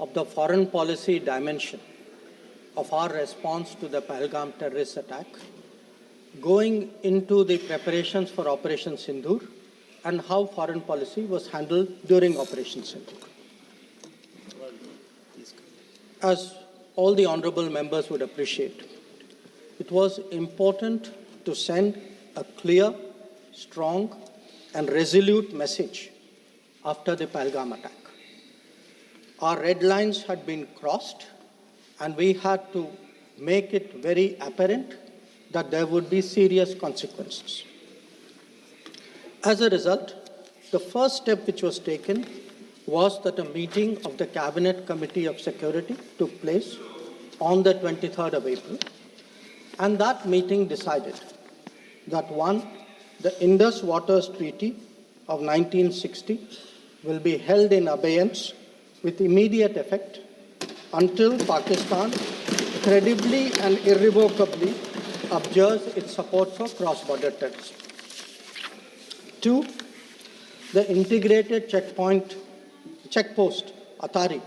of the foreign policy dimension of our response to the Pahalgam terrorist attack, going into the preparations for Operation Synindhur and how foreign policy was handled during Operation Synindhur. As all the honorable members would appreciate, it was important to send a clear, strong, and resolute message after the Pahalgam attack. Our red lines had been crossed, and we had to make it very apparent that there would be serious consequences. As a result, the first step which was taken was that a meeting of the Cabinet Committee of Security took place on the 23rd of April, and that meeting decided that one, the Indus Waters Treaty of 1960 will be held in abeyance with immediate effect until Pakistan credibly and irrevocably abjures its support for cross-border terrorism. 2, the integrated checkpost Atari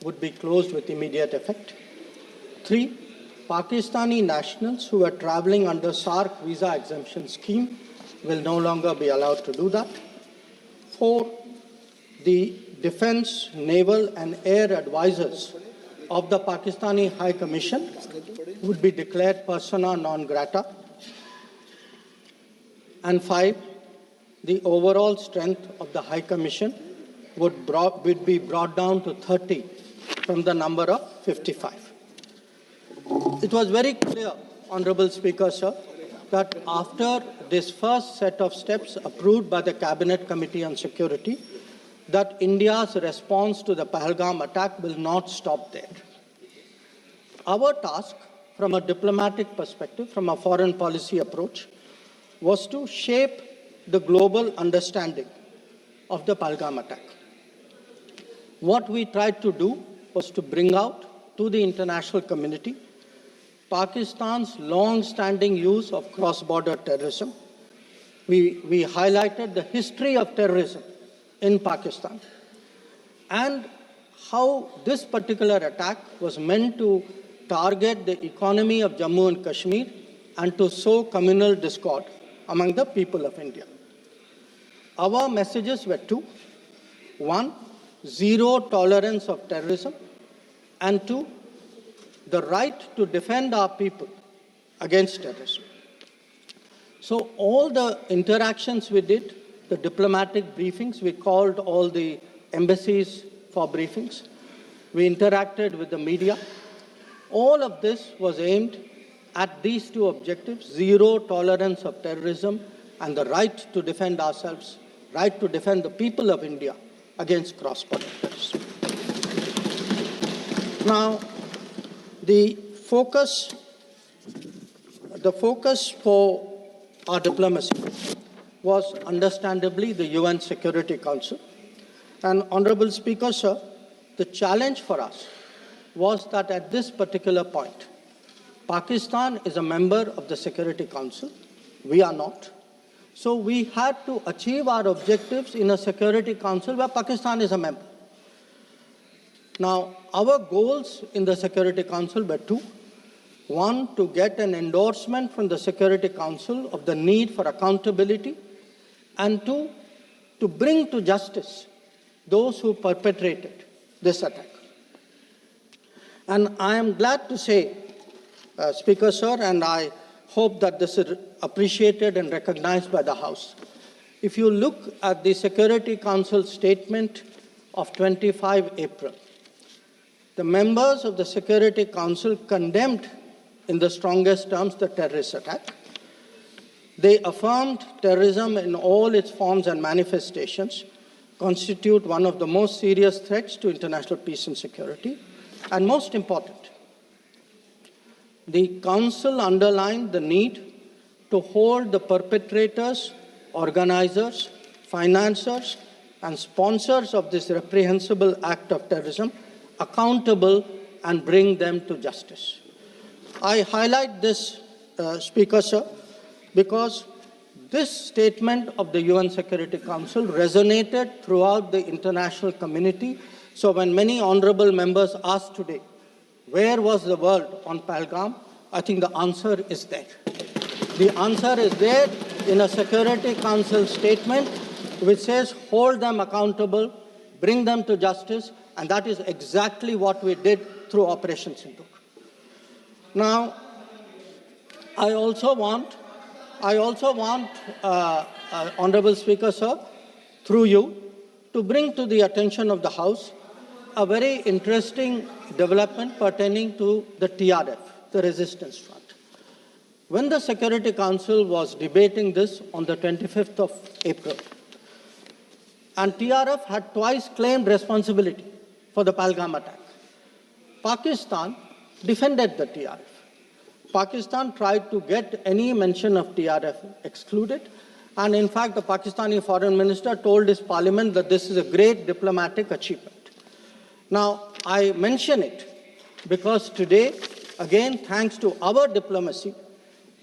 would be closed with immediate effect. 3, Pakistani nationals who are traveling under SARC visa exemption scheme will no longer be allowed to do that. 4, the defense, naval and air advisors of the Pakistani High Commission would be declared persona non grata. And 5, the overall strength of the High Commission would be brought down to 30 from the number of 55. It was very clear, Honorable Speaker, sir, that after this first set of steps approved by the Cabinet Committee on Security, that India's response to the Pahalgam attack will not stop there. Our task, from a diplomatic perspective, from a foreign policy approach, was to shape the global understanding of the Pahalgam attack. What we tried to do was to bring out to the international community Pakistan's long-standing use of cross-border terrorism. We highlighted the history of terrorism in Pakistan and how this particular attack was meant to target the economy of Jammu and Kashmir and to sow communal discord among the people of India. Our messages were two. 1, zero tolerance of terrorism, and 2, the right to defend our people against terrorism. So all the interactions we did, the diplomatic briefings, we called all the embassies for briefings, we interacted with the media. All of this was aimed at these two objectives: zero tolerance of terrorism and the right to defend ourselves, right to defend the people of India against cross-border terrorism. Now, the focus for our diplomacy was understandably the UN Security Council. And Honorable Speaker, sir, the challenge for us was that at this particular point, Pakistan is a member of the Security Council. We are not. So we had to achieve our objectives in a Security Council where Pakistan is a member. Now, our goals in the Security Council were two. 1, to get an endorsement from the Security Council of the need for accountability, and 2, to bring to justice those who perpetrated this attack. And I am glad to say, Speaker, sir, and I hope that this is appreciated and recognized by the House. If you look at the Security Council statement of 25 April, the members of the Security Council condemned in the strongest terms the terrorist attack. They affirmed terrorism in all its forms and manifestations constitute one of the most serious threats to international peace and security. And most important, the Council underlined the need to hold the perpetrators, organizers, financiers, and sponsors of this reprehensible act of terrorism accountable and bring them to justice. I highlight this, Speaker, sir, because this statement of the UN Security Council resonated throughout the international community So when many honorable members asked today, where was the world on Pahalgam, I think the answer is there. The answer is there in a Security Council statement which says hold them accountable, bring them to justice, and that is exactly what we did through Operation Synindhur. Now, I also want, Honorable Speaker, sir, through you, to bring to the attention of the House a very interesting development pertaining to the TRF, the Resistance Front. When the Security Council was debating this on the 25th of April, and TRF had twice claimed responsibility for the Pahalgam attack, Pakistan defended the TRF. Pakistan tried to get any mention of TRF excluded, and in fact, the Pakistani foreign minister told his parliament that this is a great diplomatic achievement. Now, I mention it because today, again, thanks to our diplomacy,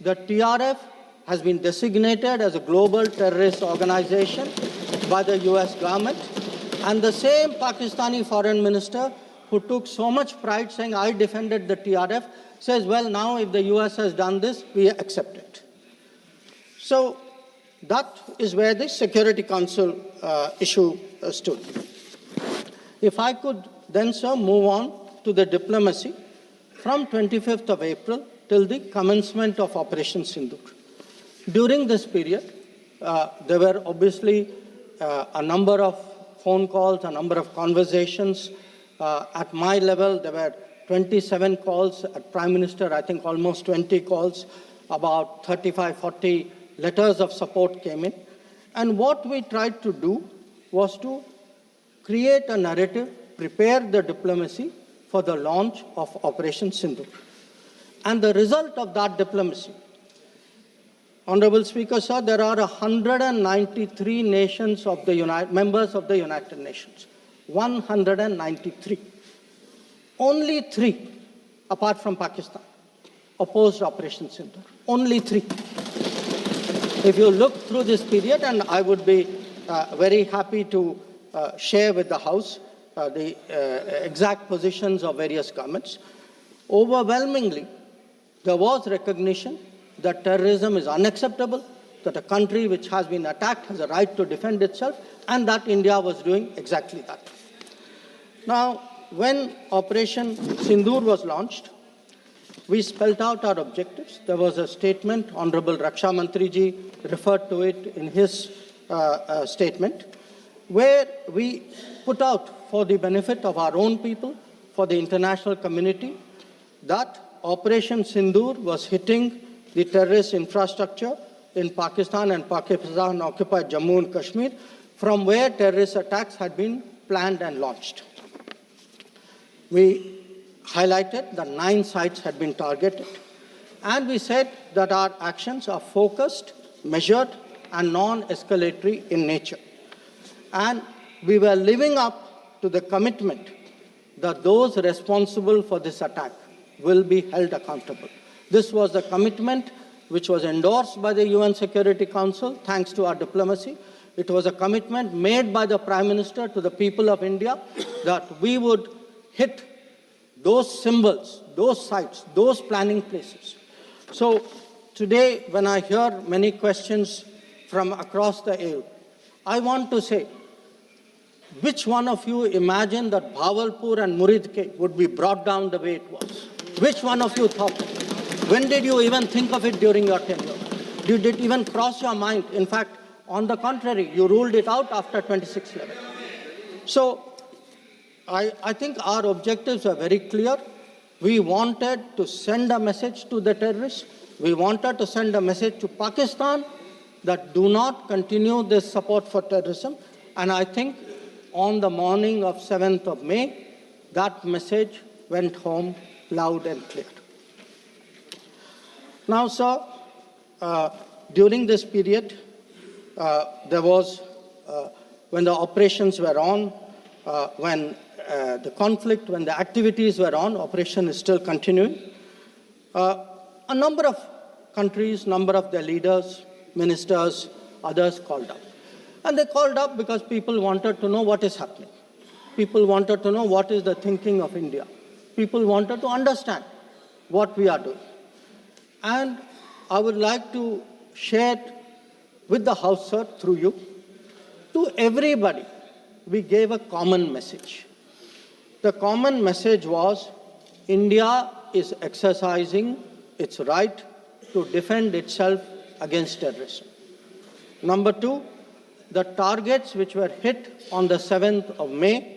the TRF has been designated as a global terrorist organization by the US government, and the same Pakistani foreign minister who took so much pride saying, I defended the TRF, says, well, now if the US has done this, we accept it. So that is where the Security Council issue stood. If I could then, sir, move on to the diplomacy from 25th of April till the commencement of Operation Synindhur. During this period, there were obviously a number of phone calls, a number of conversations. At my level, there were 27 calls. At Prime Minister, I think almost 20 calls. About 35, 40 letters of support came in. And what we tried to do was to create a narrative, prepare the diplomacy for the launch of Operation Synindhur. And the result of that diplomacy, Honorable Speaker, sir, there are 193 nations of the members of the United Nations. 193. Only 3, apart from Pakistan, opposed Operation Synindhur. Only 3. If you look through this period, and I would be very happy to share with the House the exact positions of various governments, overwhelmingly, there was recognition that terrorism is unacceptable, that a country which has been attacked has a right to defend itself, and that India was doing exactly that. Now, when Operation Synindhur was launched, we spelled out our objectives. There was a statement, Honorable Raksha Mantri ji referred to it in his statement, where we put out for the benefit of our own people, for the international community, that Operation Synindhur was hitting the terrorist infrastructure in Pakistan and Pakistan-occupied Jammu and Kashmir, from where terrorist attacks had been planned and launched. We highlighted that 9 sites had been targeted, and we said that our actions are focused, measured, and non-escalatory in nature. And we were living up to the commitment that those responsible for this attack will be held accountable. This was the commitment which was endorsed by the UN Security Council, thanks to our diplomacy. It was a commitment made by the Prime Minister to the people of India that we would hit those symbols, those sites, those planning places. So today, when I hear many questions from across the aisle, I want to say, which one of you imagined that Bhavalpur and Muridke would be brought down the way it was? Which one of you thought? When did you even think of it during your tenure? Did it even cross your mind? In fact, on the contrary, you ruled it out after 26/11. So I think our objectives are very clear. We wanted to send a message to the terrorists. We wanted to send a message to Pakistan that do not continue this support for terrorism. And I think on the morning of 7th of May, that message went home loud and clear. Now, sir, during this period, there was, when the operations were on, when the conflict, when the activities were on, operation is still continuing. A number of countries, number of their leaders, ministers, others called up. And they called up because people wanted to know what is happening. People wanted to know what is the thinking of India. People wanted to understand what we are doing. And I would like to share with the House, sir, through you, to everybody, we gave a common message. The common message was India is exercising its right to defend itself against terrorism. Number two, the targets which were hit on the 7th of May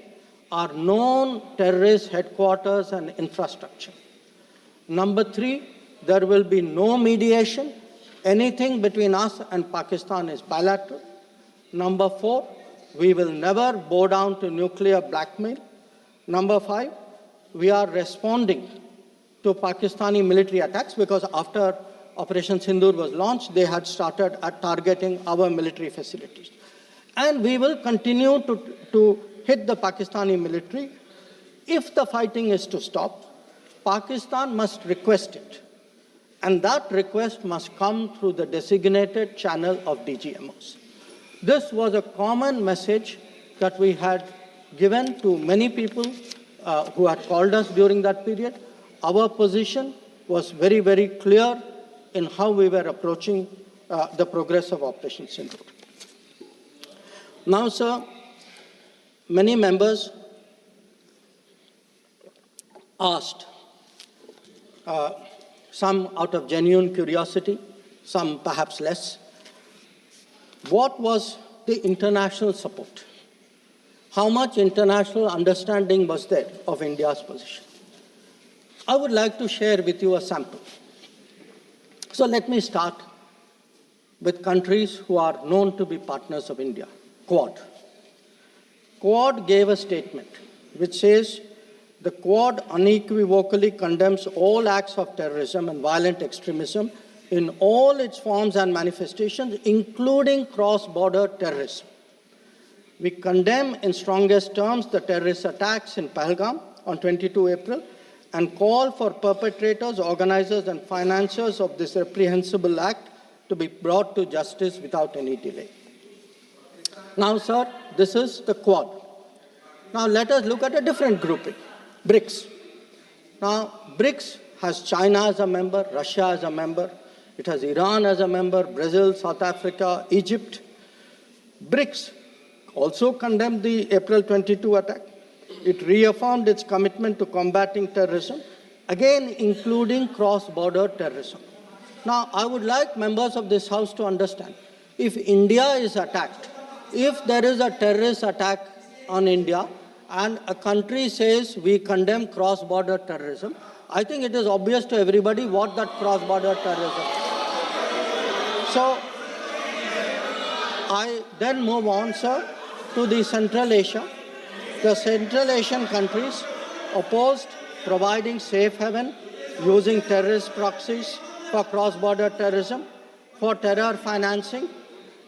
are known terrorist headquarters and infrastructure. Number three, there will be no mediation. Anything between us and Pakistan is bilateral. Number four, we will never bow down to nuclear blackmail. Number five, we are responding to Pakistani military attacks because after Operation Synindhur was launched, they had started targeting our military facilities. And we will continue to hit the Pakistani military. If the fighting is to stop, Pakistan must request it. And that request must come through the designated channel of DGMOs. This was a common message that we had given to many people who had called us during that period. Our position was very, very clear in how we were approaching the progress of Operation Synindhur. Now, sir, many members asked, some out of genuine curiosity, some perhaps less, what was the international support? How much international understanding was there of India's position? I would like to share with you a sample. So let me start with countries who are known to be partners of India. Quad. Quad gave a statement which says, the Quad unequivocally condemns all acts of terrorism and violent extremism in all its forms and manifestations, including cross-border terrorism. We condemn in strongest terms the terrorist attacks in Pahalgam on 22 April and call for perpetrators, organizers, and financiers of this reprehensible act to be brought to justice without any delay. Now, sir, this is the Quad. Now, let us look at a different grouping, BRICS. Now, BRICS has China as a member, Russia as a member, it has Iran as a member, Brazil, South Africa, Egypt. BRICS also condemned the April 22 attack. It reaffirmed its commitment to combating terrorism, again including cross-border terrorism. Now, I would like members of this House to understand, if India is attacked, if there is a terrorist attack on India and a country says we condemn cross-border terrorism, I think it is obvious to everybody what that cross-border terrorism is. So, I then move on, sir, to the Central Asia. The Central Asian countries opposed providing safe haven using terrorist proxies for cross-border terrorism, for terror financing.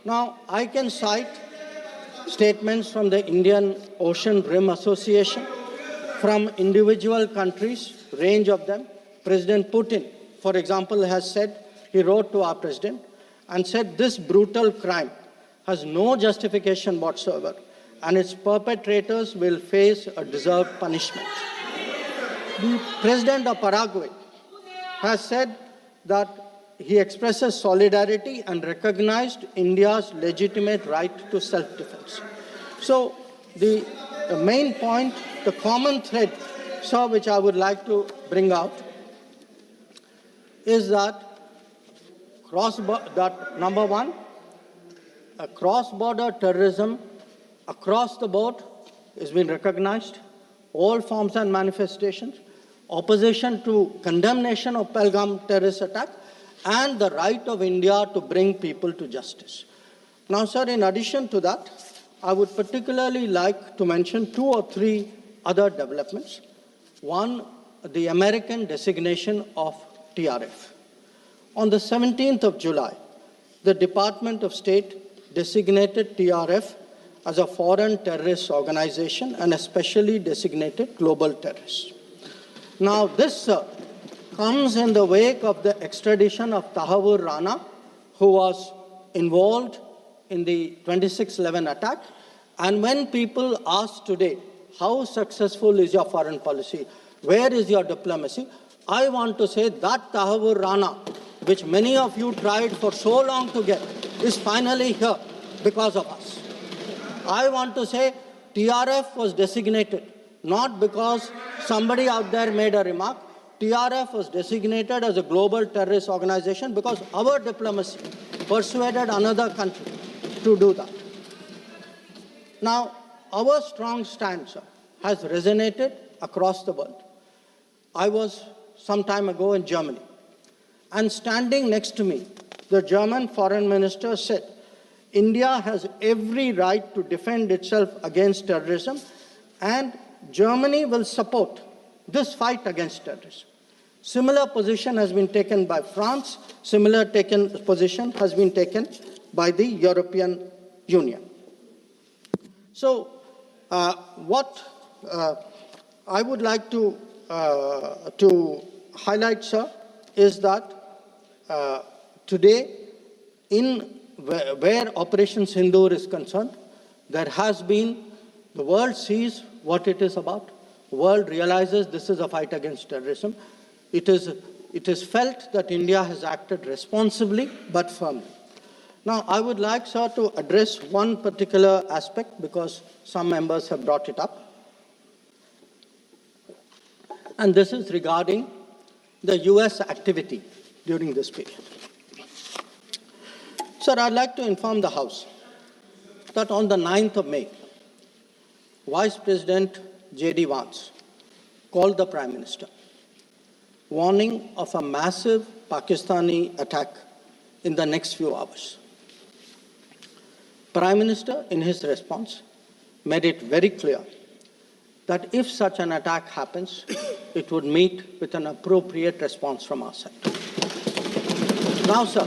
Now, I can cite statements from the Indian Ocean Rim Association, from individual countries, range of them. President Putin, for example, has said, he wrote to our president and said this brutal crime has no justification whatsoever and its perpetrators will face a deserved punishment. The president of Paraguay has said that he expresses solidarity and recognized India's legitimate right to self-defense. So the main point, the common thread, sir, which I would like to bring out is that number one, cross-border terrorism across the board has been recognized, all forms and manifestations, opposition to condemnation of Pahalgam terrorist attack, and the right of India to bring people to justice. Now, sir, in addition to that, I would particularly like to mention 2 or 3 other developments. One, the American designation of TRF. On the 17th of July, the Department of State designated TRF as a foreign terrorist organization and a specially designated global terrorist. Now, this comes in the wake of the extradition of Tahawur Rana, who was involved in the 26/11 attack. And when people ask today, how successful is your foreign policy? Where is your diplomacy? I want to say that Tahawur Rana, which many of you tried for so long to get, is finally here because of us. I want to say TRF was designated not because somebody out there made a remark. TRF was designated as a global terrorist organization because our diplomacy persuaded another country to do that. Now, our strong stance has resonated across the world. I was some time ago in Germany, and standing next to me, the German foreign minister said, India has every right to defend itself against terrorism, and Germany will support this fight against terrorism. Similar position has been taken by France. Similar position has been taken by the European Union. So, what I would like to highlight, sir, is that today, where Operation Synindhur is concerned, there has been, the world sees what it is about. The world realizes this is a fight against terrorism. It is felt that India has acted responsibly but firmly. Now, I would like, sir, to address one particular aspect because some members have brought it up. And this is regarding the US activity during this period. Sir, I'd like to inform the House that on the 9th of May, Vice President J.D. Vance called the Prime Minister, warning of a massive Pakistani attack in the next few hours. Prime Minister, in his response, made it very clear that if such an attack happens, it would meet with an appropriate response from our side. Now, sir,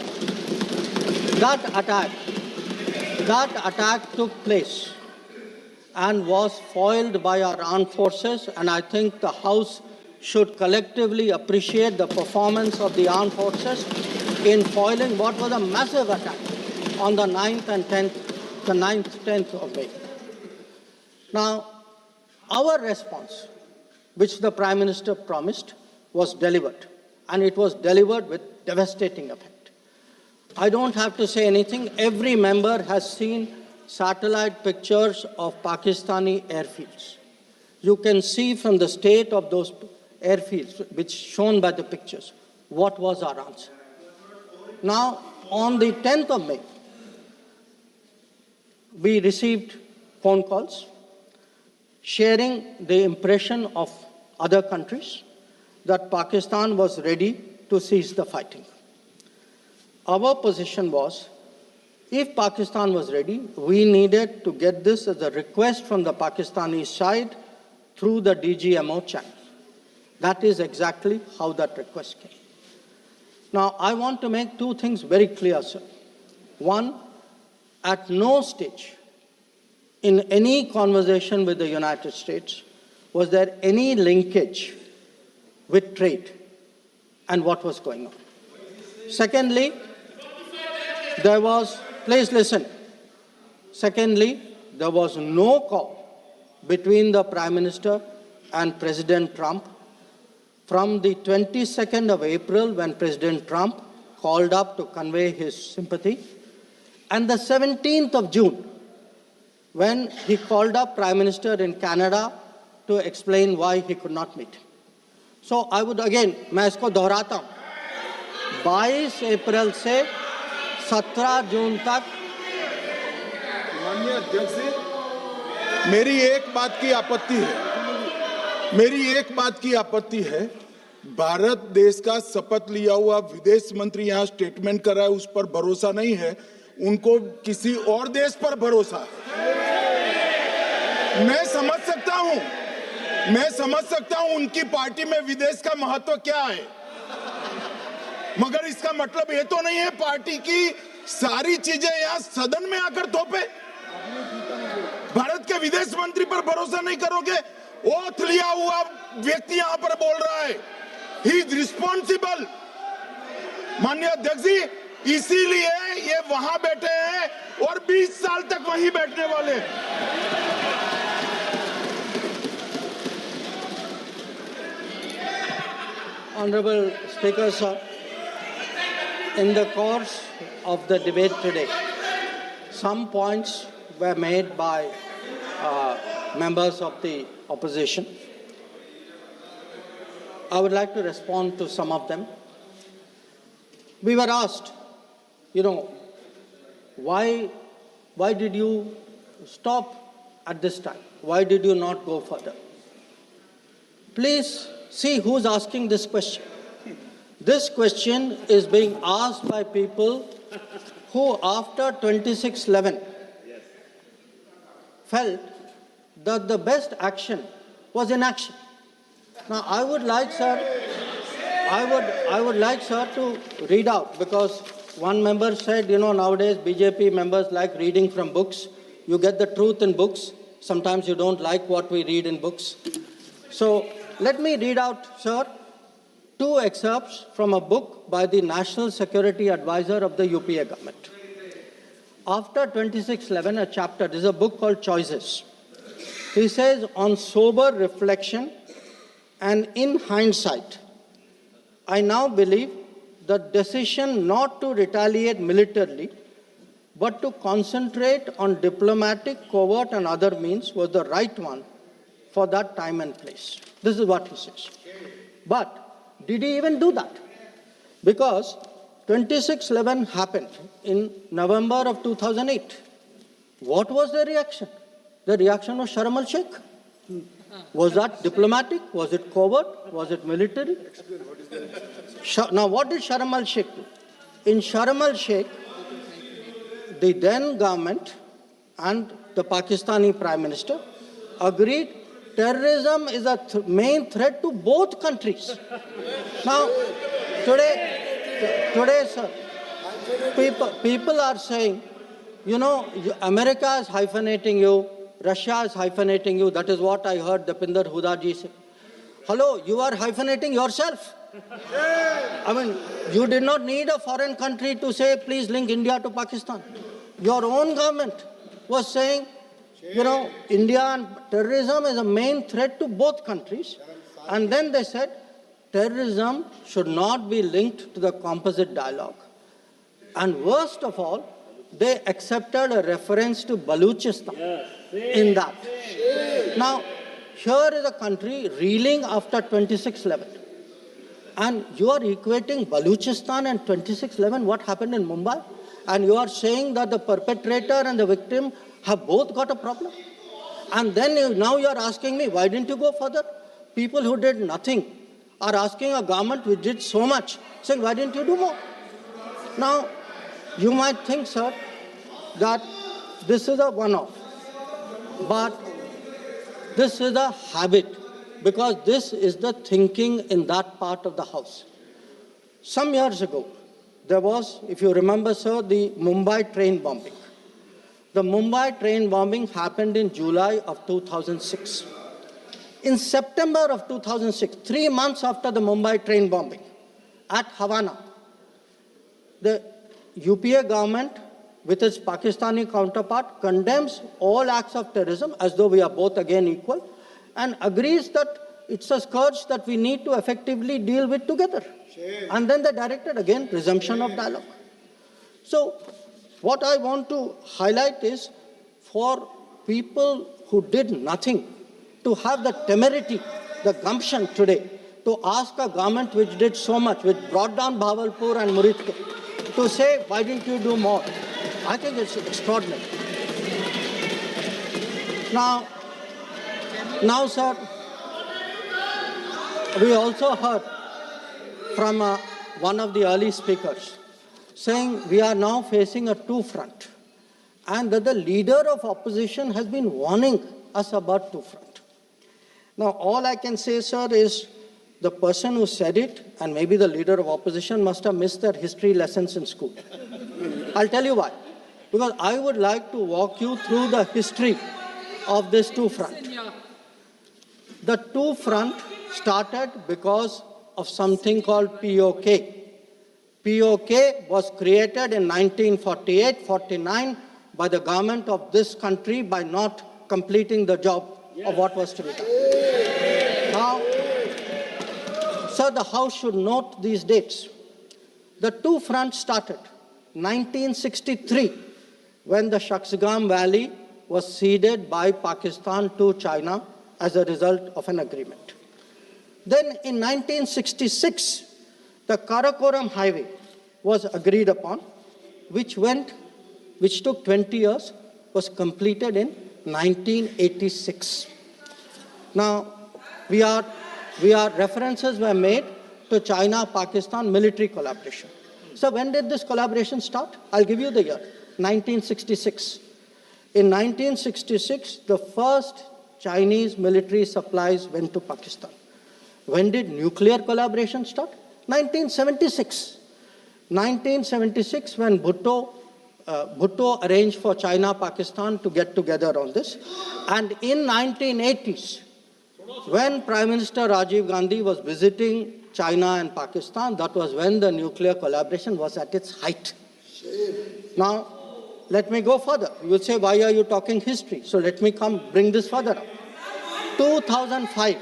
that attack took place and was foiled by our armed forces, and I think the House should collectively appreciate the performance of the armed forces in foiling what was a massive attack on the 9th and 10th of May. Now, our response, which the Prime Minister promised, was delivered, and it was delivered with devastating effect. I don't have to say anything. Every member has seen satellite pictures of Pakistani airfields. You can see from the state of those airfields, which shown by the pictures, what was our answer. Now, on the 10th of May, we received phone calls sharing the impression of other countries that Pakistan was ready to cease the fighting. Our position was, if Pakistan was ready, we needed to get this as a request from the Pakistani side through the DGMO channel. That is exactly how that request came. Now, I want to make two things very clear, sir. One, at no stage in any conversation with the United States was there any linkage with trade and what was going on. Secondly, there was, please listen. Secondly, there was no call between the Prime Minister and President Trump from the 22nd of April, when President Trump called up to convey his sympathy, and the 17th of June, when he called up Prime Minister in Canada to explain why he could not meet. So I would again, मैं इसको दोहराता हूँ, 22 अप्रैल से 17 जून तक। माननीय अध्यक्ष जी, मेरी एक बात की आपत्ति है, भारत देश का शपथ लिया हुआ विदेश मंत्री यहाँ स्टेटमेंट कर रहा है, उस पर भरोसा नहीं है, उनको किसी और देश पर भरोसा है। मैं समझ सकता हूं उनकी पार्टी में विदेश का महत्व क्या है, मगर इसका मतलब ये तो नहीं है पार्टी की सारी चीजें यहाँ सदन में आकर थोपे। भारत के विदेश मंत्री पर भरोसा नहीं करोगे? ओथ लिया हुआ व्यक्ति यहाँ पर बोल रहा है, ही इज रिस्पॉन्सिबल। माननीय अध्यक्ष जी, इसीलिए ये वहां बैठे हैं और 20 साल तक वहीं बैठने वाले हैं। Honorable Speaker, sir, in the course of the debate today, some points were made by members of the opposition. I would like to respond to some of them. We were asked, why did you stop at this time? Why did you not go further? Please see who's asking this question. This question is being asked by people who, after 26/11, felt that the best action was inaction. Now, I would like, sir, to read out, because one member said, nowadays BJP members like reading from books. You get the truth in books. Sometimes you don't like what we read in books. So let me read out, sir, two excerpts from a book by the National Security Advisor of the UPA government. After 26/11, a chapter, this is a book called Choices. He says, on sober reflection and in hindsight, I now believe the decision not to retaliate militarily, but to concentrate on diplomatic, covert and other means was the right one for that time and place. This is what he says. But did he even do that? Because 26/11 happened in November of 2008. What was the reaction? The reaction was Sharm el-Sheikh. Was that diplomatic? Was it covert? Was it military? Now, what did Sharm el-Sheikh do? In Sharm el-Sheikh, the then government and the Pakistani Prime Minister agreed terrorism is a main threat to both countries. Now, today, sir, people are saying, America is hyphenating you, Russia is hyphenating you. That is what I heard Deepinder Huda ji say. Hello, you are hyphenating yourself. I mean, you did not need a foreign country to say, please link India to Pakistan. Your own government was saying, India and terrorism is a main threat to both countries. And then they said, terrorism should not be linked to the composite dialogue. And worst of all, they accepted a reference to Baluchistan in that. Now, here is a country reeling after 26/11. And you are equating Baluchistan and 26/11, what happened in Mumbai? And you are saying that the perpetrator and the victim have both got a problem. And then now you are asking me, why didn't you go further? People who did nothing are asking a government which did so much, saying, why didn't you do more? Now, you might think, sir, that this is a one-off. But this is a habit, because this is the thinking in that part of the house. Some years ago, there was, if you remember, sir, the Mumbai train bombing. The Mumbai train bombing happened in July of 2006. In September of 2006, 3 months after the Mumbai train bombing, at Havana, the UPA government, with its Pakistani counterpart, condemns all acts of terrorism, as though we are both again equal, and agrees that it's a scourge that we need to effectively deal with together. And then they directed again resumption of dialogue. So what I want to highlight is, for people who did nothing to have the temerity, the gumption today, to ask a government which did so much, which brought down Bhavalpur and Muridke, to say, why didn't you do more? I think it's extraordinary. Now, sir, we also heard from one of the early speakers saying we are now facing a two-front, and that the leader of opposition has been warning us about two-front. Now, all I can say, sir, is the person who said it, and maybe the leader of opposition, must have missed their history lessons in school. I'll tell you why. Because I would like to walk you through the history of this two-front. The two-front started because of something called POK. POK was created in 1948-49 by the government of this country by not completing the job of what was to be done. Now, Sir, the House should note these dates. The two fronts started 1963, when the Shaksgam Valley was ceded by Pakistan to China as a result of an agreement. Then in 1966, the Karakoram Highway was agreed upon, which took 20 years, was completed in 1986. Now, references were made to China-Pakistan military collaboration. So when did this collaboration start? I'll give you the year, 1966. In 1966, the first Chinese military supplies went to Pakistan. When did nuclear collaboration start? 1976. 1976, when Bhutto arranged for China-Pakistan to get together on this. And in 1980s, when Prime Minister Rajiv Gandhi was visiting China and Pakistan, that was when the nuclear collaboration was at its height. Now, let me go further. You will say, why are you talking history? So let me bring this further up. 2005,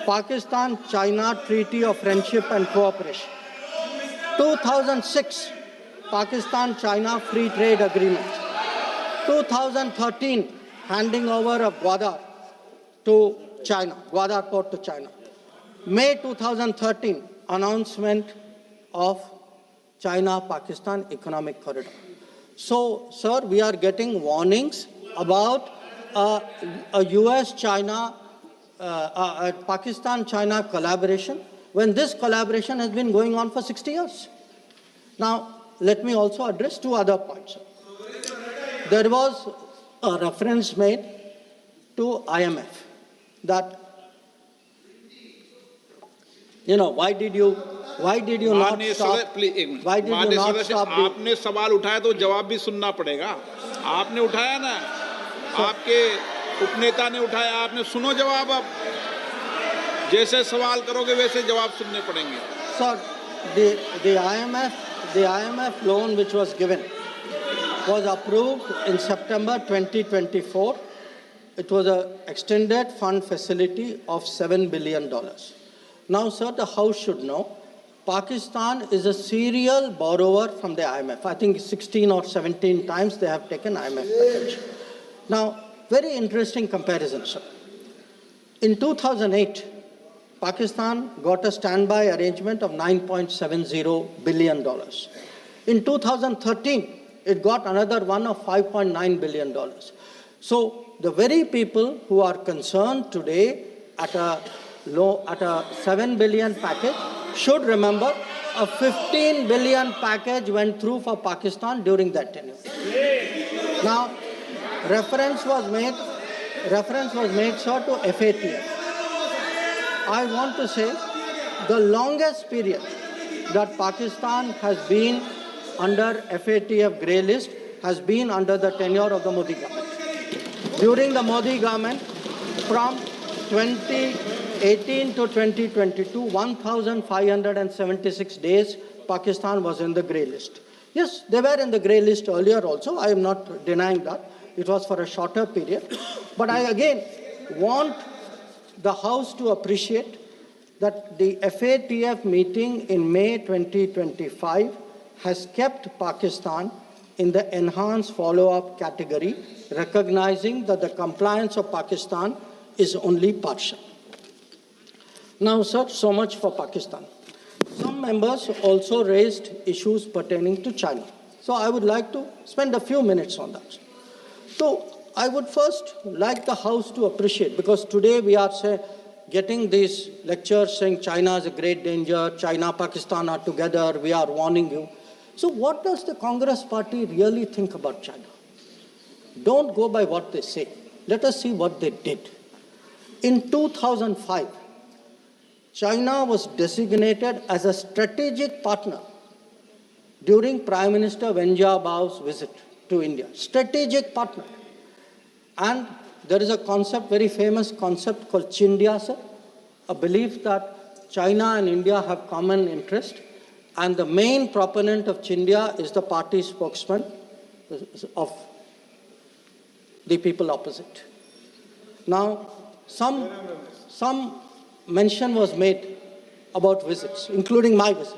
Pakistan-China Treaty of Friendship and Cooperation. 2006, Pakistan-China Free Trade Agreement. 2013, handing over of Gwadar to China, Gwadar port to China. May 2013, announcement of China-Pakistan Economic Corridor. So, sir, we are getting warnings about a US-China, Pakistan-China collaboration, when this collaboration has been going on for 60 years. Now, let me also address two other points. There was a reference made to IMF that, why did you not stop? Why did you not stop? आपने सवाल उठाया तो जवाब भी सुनना पड़ेगा. आपने उठाया ना, आपके उपनेता ने उठाया, आपने सुनो जवाब. अब जैसे सवाल करोगे वैसे जवाब सुनने पड़ेंगे. Sir, the IMF loan which was given was approved in September 2024. It was an extended fund facility of $7 billion. Now, sir, the House should know, Pakistan is a serial borrower from the IMF. I think 16 or 17 times they have taken IMF package. Now, very interesting comparison, sir. In 2008, Pakistan got a standby arrangement of $9.70 billion. In 2013, it got another one of $5.9 billion. So the very people who are concerned today at a 7 billion package should remember a 15 billion package went through for Pakistan during that tenure. Now, reference was made, sir, to FATF. I want to say the longest period that Pakistan has been under FATF grey list has been under the tenure of the Modi government. During the Modi government, from 2018 to 2022, 1,576 days, Pakistan was in the grey list. Yes, they were in the grey list earlier also. I am not denying that. It was for a shorter period. But I again want the House to appreciate that the FATF meeting in May 2025 has kept Pakistan in the enhanced follow-up category, recognizing that the compliance of Pakistan is only partial. Now, sir, so much for Pakistan. Some members also raised issues pertaining to China. So I would like to spend a few minutes on that. So I would first like the House to appreciate, because today we are getting these lectures saying China is a great danger, China, Pakistan are together, we are warning you. So what does the Congress party really think about China? Don't go by what they say. Let us see what they did. In 2005, China was designated as a strategic partner during Prime Minister Wen Jiabao's visit to India. Strategic partner. And there is a concept, very famous concept called Chindia, sir, a belief that China and India have common interest. And the main proponent of Chindia is the party spokesman of the people opposite. Now, some mention was made about visits, including my visit.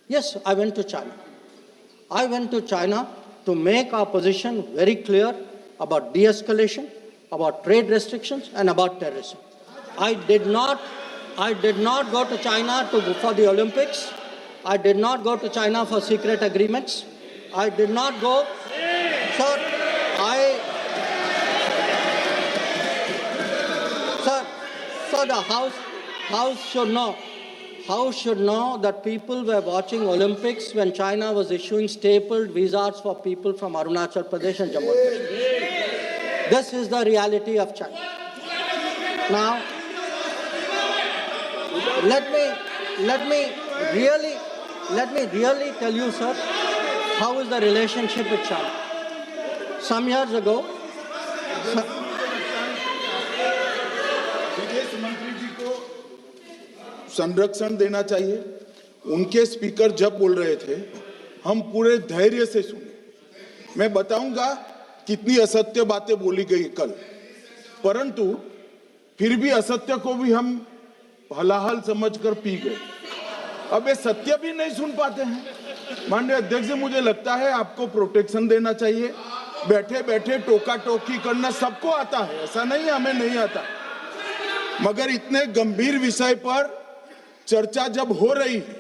Yes, I went to China. I went to China to make our position very clear about de-escalation, about trade restrictions, and about terrorism. I did not go to China for the Olympics. I did not go to China for secret agreements. I did not go. So the House should know that people were watching Olympics when China was issuing stapled visas for people from Arunachal Pradesh and Jammu and Kashmir. This is the reality of China. Now, let me really tell you, sir, how is the relationship with China. Some years ago, विदेश मंत्री जी को संरक्षण देना चाहिए। उनके speaker जब बोल रहे थे, हम पूरे धैर्य से सुने। मैं बताऊंगा कितनी असत्य बातें बोली गई कल, परंतु फिर भी असत्य को भी हम हलाहल समझकर पी गए। अब ये सत्य भी नहीं सुन पाते हैं। माननीय अध्यक्ष जी, मुझे लगता है आपको प्रोटेक्शन देना चाहिए। बैठे बैठे टोका टोकी करना सबको आता है, ऐसा नहीं हमें नहीं आता, मगर इतने गंभीर विषय पर चर्चा जब हो रही है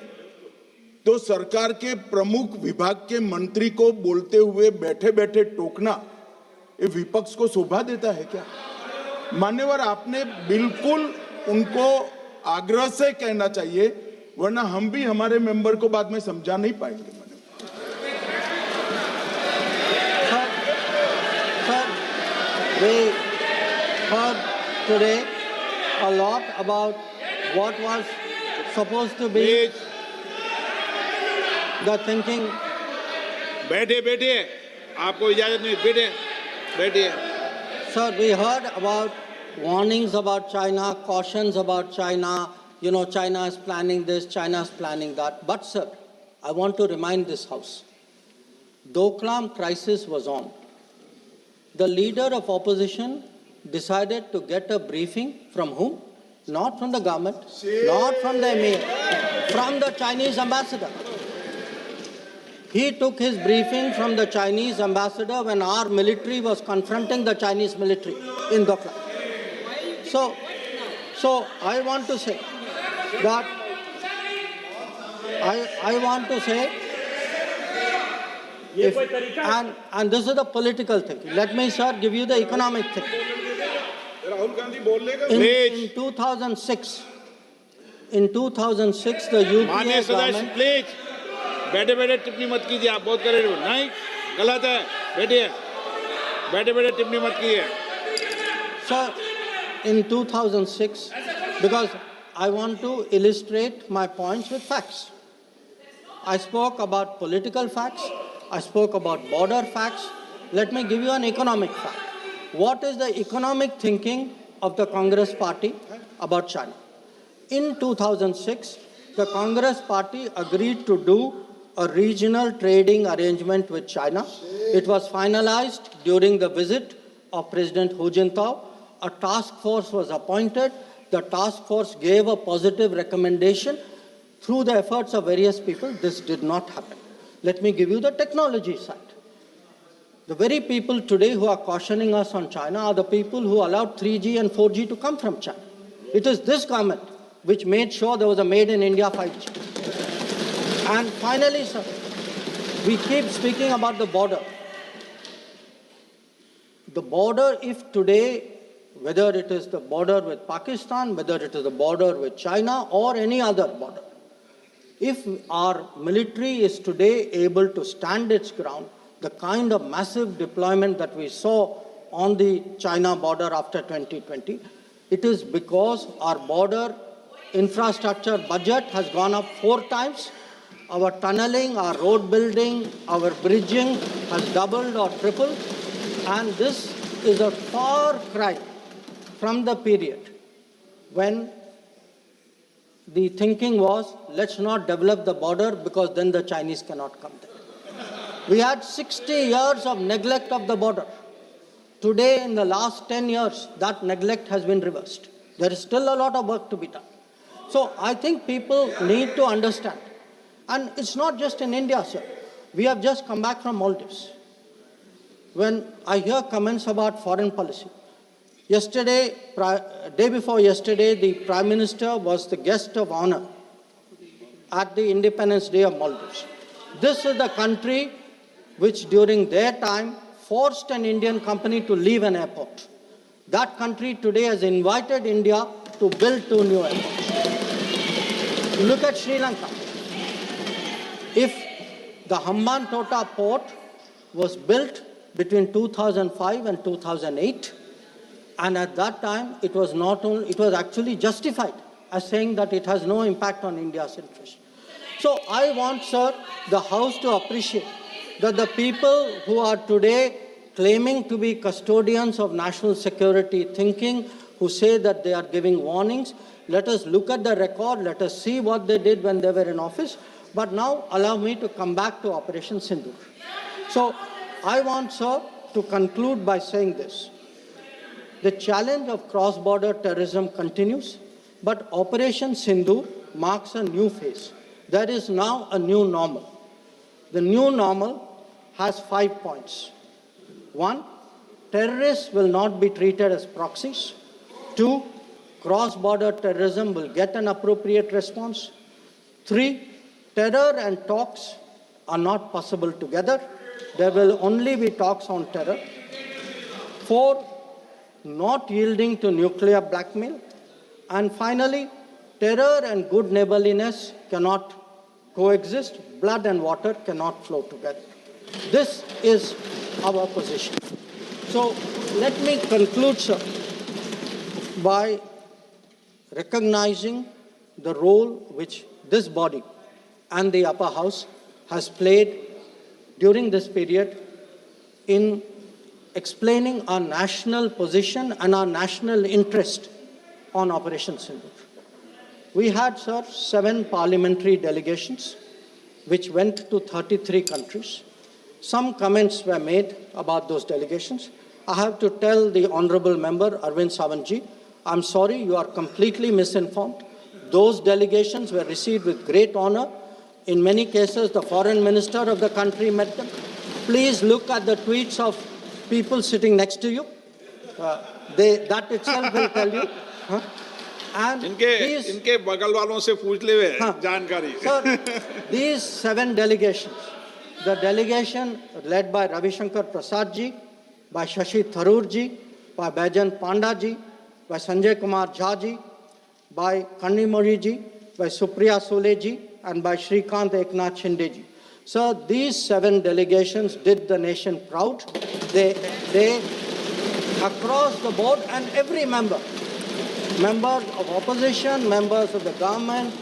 तो सरकार के प्रमुख विभाग के मंत्री को बोलते हुए बैठे बैठे टोकना ये विपक्ष को शोभा देता है क्या? मान्यवर, आपने बिल्कुल उनको आग्रह से कहना चाहिए, वरना हम भी हमारे मेंबर को बाद में समझा नहीं पाएंगे। We heard today a lot about what was supposed to be the thinking. बैठे आपको इजाजत नहीं, बैठिए। Sir, we heard about warnings about China, cautions about China. China is planning this, China is planning that. But sir, I want to remind this House, Doklam crisis was on. The leader of opposition decided to get a briefing from whom? Not from the government, not from the emir, from the Chinese ambassador. He took his briefing from the Chinese ambassador when our military was confronting the Chinese military in Doklam. So I want to say that I want to say, and this is the political thing. Let me, sir, give you the economic thing. In 2006, the UPA government... Please, बैठे टिप्पणी मत कीजिए, आप बहुत कर रहे हो। नहीं, गलत है, बैठे टिप्पणी मत कीजिए। Sir, in 2006, because I want to illustrate my points with facts. I spoke about political facts. I spoke about border facts. Let me give you an economic fact. What is the economic thinking of the Congress party about China? In 2006, the Congress party agreed to do a regional trading arrangement with China. It was finalized during the visit of President Hu Jintao. A task force was appointed. The task force gave a positive recommendation. Through the efforts of various people, this did not happen. Let me give you the technology side. The very people today who are cautioning us on China are the people who allowed 3G and 4G to come from China. It is this government which made sure there was a made in India 5G. And finally, sir, we keep speaking about the border. The border, if today, whether it is the border with Pakistan, whether it is the border with China or any other border, if our military is today able to stand its ground, the kind of massive deployment that we saw on the China border after 2020, it is because our border infrastructure budget has gone up 4 times. Our tunneling, our road building, our bridging has doubled or tripled. And this is a far cry from the period when the thinking was, let's not develop the border because then the Chinese cannot come there. We had 60 years of neglect of the border. Today, in the last 10 years, that neglect has been reversed. There is still a lot of work to be done. So I think people need to understand. And it's not just in India, sir. We have just come back from Maldives. When I hear comments about foreign policy, yesterday, day before yesterday, the Prime Minister was the guest of honor at the Independence Day of Maldives. This is the country which during their time forced an Indian company to leave an airport. That country today has invited India to build 2 new airports. Look at Sri Lanka. If the Hambantota port was built between 2005 and 2008, and at that time it was actually justified as saying that it has no impact on India's interest. So I want, sir, the House to appreciate that the people who are today claiming to be custodians of national security thinking, who say that they are giving warnings, let us look at the record, let us see what they did when they were in office. But now allow me to come back to Operation Synindhur. So I want, sir, to conclude by saying this. The challenge of cross-border terrorism continues, but Operation Synindhur marks a new phase. There is now a new normal. The new normal has 5 points. 1, terrorists will not be treated as proxies. 2, cross-border terrorism will get an appropriate response. 3, terror and talks are not possible together. There will only be talks on terror. 4, not yielding to nuclear blackmail. And finally, terror and good neighborliness cannot coexist. Blood and water cannot flow together. This is our position. So let me conclude, sir, by recognizing the role which this body and the upper house has played during this period in explaining our national position and our national interest on Operation Synindhur. We had, sir, 7 parliamentary delegations which went to 33 countries. Some comments were made about those delegations. I have to tell the honorable member, Arvind Savantji, I'm sorry, you are completely misinformed. Those delegations were received with great honor. In many cases, the foreign minister of the country met them. Please look at the tweets of people sitting next to you. That itself will tell you. And इनके बगल वालों से पूछ ले जानकारी. Sir, these 7 delegations, the delegation led by Jaishankar Prasad ji, by Shashi Tharoor ji, by Baijan Panda ji, by Sanjay Kumar Jha ji, by Kannimori ji, by Supriya Sule ji, and by Shrikant Eknath Shinde ji. So these 7 delegations did the nation proud. They across the board, and every member, members of opposition, members of the government,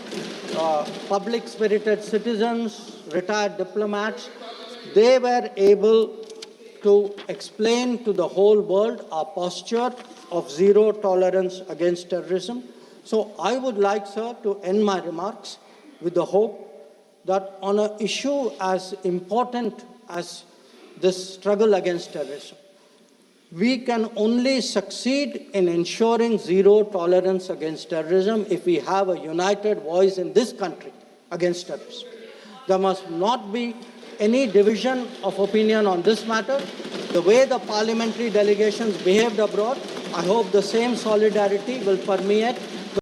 public-spirited citizens, retired diplomats, they were able to explain to the whole world our posture of zero tolerance against terrorism. So I would like, sir, to end my remarks with the hope that on an issue as important as this struggle against terrorism, we can only succeed in ensuring zero tolerance against terrorism if we have a united voice in this country against terrorism. There must not be any division of opinion on this matter. The way the parliamentary delegations behaved abroad, I hope the same solidarity will permeate